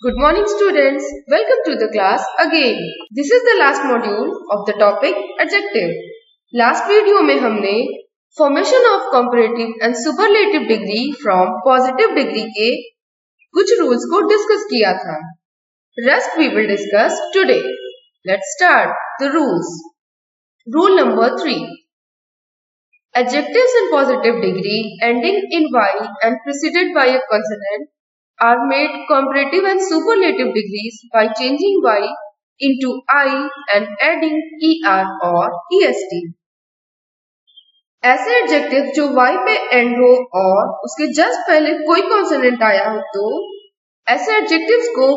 Good morning students, welcome to the class again. This is the last module of the topic Adjective. Last video में हमने formation of comparative and superlative degree from positive degree के कुछ rules को discuss किया था. Rest we will discuss today. Let's start the rules. Rule number 3. Adjectives in positive degree ending in y and preceded by a consonant are made comparative and superlative degrees by changing y into I and adding er or est. ऐसे adjective जो y पे and हो और उसके just पहले कोई consonant आया हो तो ऐसे एडजेक्टिव्स को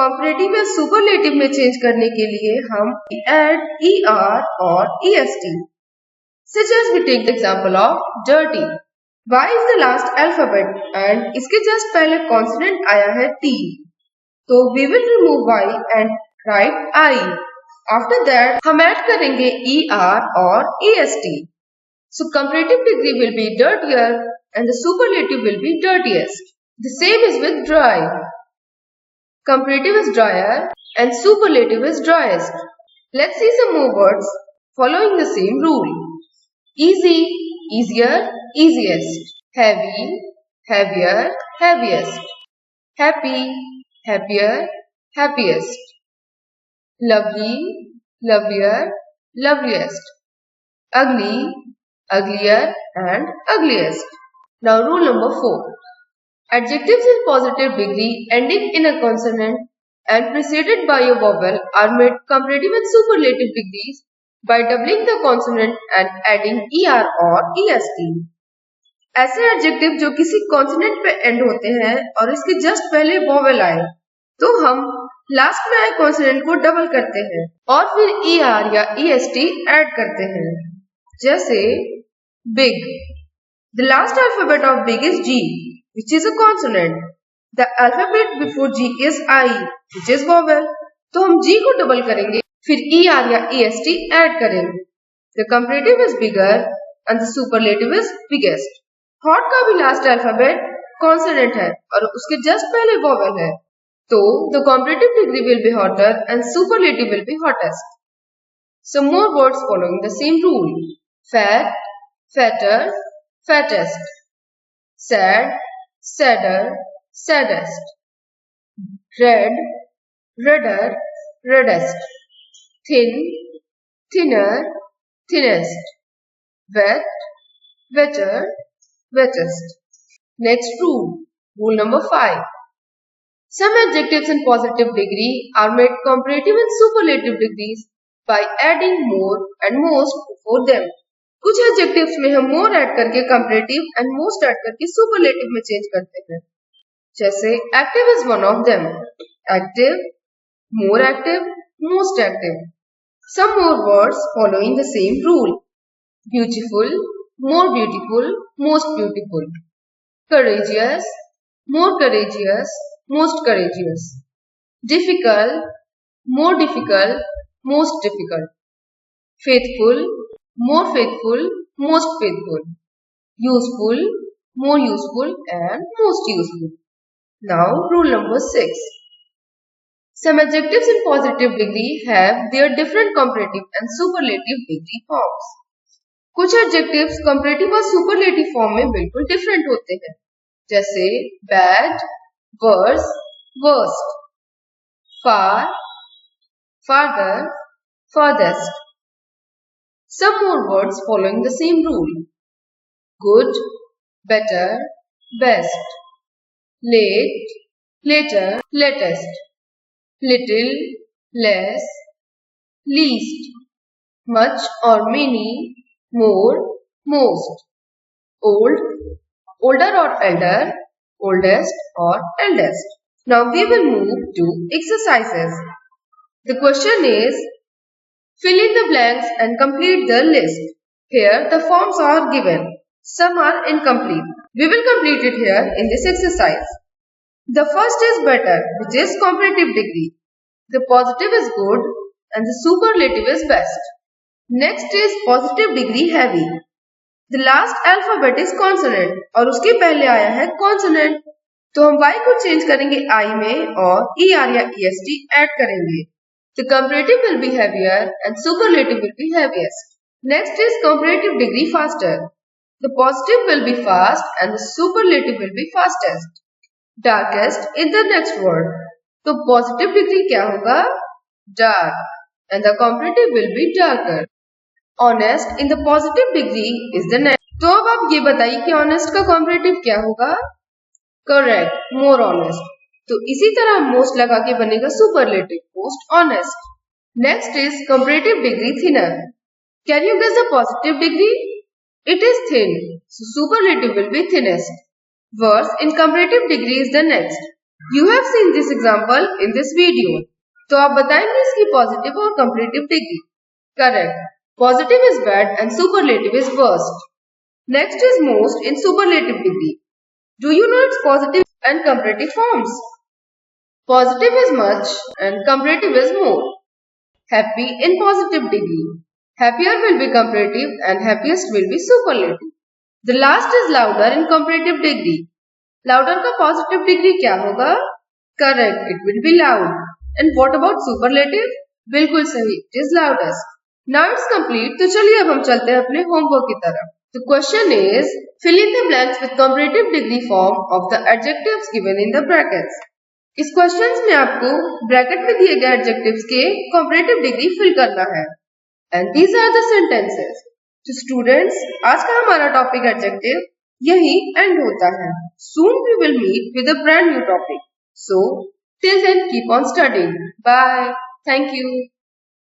कॉम्परेटिव या सुपरलेटिव में चेंज करने के लिए हम add er और est. Such as we take the example of dirty. Y is the last alphabet and इसके just पहले consonant आया है T. तो we will remove Y and write I. After that हम add करेंगे ER और EST. So comparative degree will be dirtier and the superlative will be dirtiest. The same is with dry. Comparative is drier and superlative is driest. Let's see some more words following the same rule. Easy, easier, easiest. Heavy, heavier, heaviest. Happy, happier, happiest. Lovely, lovelier, loveliest. Ugly, uglier and ugliest. Now rule number 4. Adjectives in positive degree ending in a consonant and preceded by a vowel are made comparative and superlative degrees by doubling the consonant and adding er or est. ऐसे adjective जो किसी consonant पे and होते हैं और इसके just पहले vowel आए तो हम लास्ट में आए कॉन्सोनेंट को डबल करते हैं और फिर er या est ऐड करते हैं. जैसे big. The last alphabet of big is G, which is a consonant. The alphabet before G is I, which is vowel. तो हम G को डबल करेंगे फिर er या est ऐड करेंगे. The comparative is bigger and the superlative is biggest. Hot का भी last alphabet consonant है और उसके जस्ट पहले वोवेल है तो the comparative degree will be hotter and superlative will be hottest. Some more words following the same rule. Fat, fatter, fattest. Sad, sadder, saddest. Red, redder, reddest. Thin, thinner, thinnest. Wet, wetter, wettest. Next rule. Rule number 5. Some adjectives in positive degree are made comparative and superlative degrees by adding more and most before them. कुछ adjectives में हम more add करके comparative and most add करके superlative में change करते हैं. जैसे active is one of them. Active, more active, most active. Some more words following the same rule. Beautiful, more beautiful, most beautiful. Courageous, more courageous, most courageous. Difficult, more difficult, most difficult. Faithful, more faithful, most faithful. Useful, more useful and most useful. Now rule number 6. Some adjectives in positive degree have their different comparative and superlative degree forms. कुछ adjectives comparative और superlative form में बिल्कुल different होते हैं. जैसे bad, verse, worst. Far, father, farthest. Some more words following the same rule. Good, better, best. Late, later, latest. Little, less, least. Much or many, more, most. Old, older or elder, oldest or eldest. Now we will move to exercises. The question is, fill in the blanks and complete the list. Here the forms are given. Some are incomplete. We will complete it here in this exercise. The first is better, which is comparative degree. The positive is good and the superlative is best. Next is positive degree heavy. The last alphabet is consonant और उसके पहले आया है consonant. तो हम y को change करेंगे I में और er या est ऐड करेंगे. The comparative will be heavier and superlative will be heaviest. Next is comparative degree faster. The positive will be fast and the superlative will be fastest. Darkest is the next word. तो positive degree क्या होगा? Dark. And the comparative will be darker. Honest in the positive degree is the next. तो अब आप ये बताइए कि honest का comparative क्या होगा? Correct, more honest. तो इसी तरह most लगा के बनेगा superlative, most honest. Next is comparative degree thinner. Can you guess the positive degree? It is thin, so superlative will be thinnest. Worse in comparative degree is the next. You have seen this example in this video. तो आप बताएंगे इसकी positive और comparative degree. Correct. Positive is bad and superlative is worst. Next is most in superlative degree. Do you know its positive and comparative forms? Positive is much and comparative is more. Happy in positive degree. Happier will be comparative and happiest will be superlative. The last is louder in comparative degree. Louder का positive degree क्या होगा? Correct, it will be loud. And what about superlative? बिल्कुल सही, it is loudest. Now it's complete. तो चलिए अब हम चलते हैं अपने homework की तरफ. The question is, fill in the blanks with comparative degree form of the adjectives given in the brackets. इस क्वेश्चंस में आपको ब्रैकेट में दिए गए एडजेक्टिव्स के comparative degree फिल करना है. And these are the sentences. तो स्टूडेंट्स, आज का हमारा टॉपिक एडजेक्टिव यही एंड होता है. Soon we will meet with a brand new topic. So till then keep on studying. Bye. Thank you.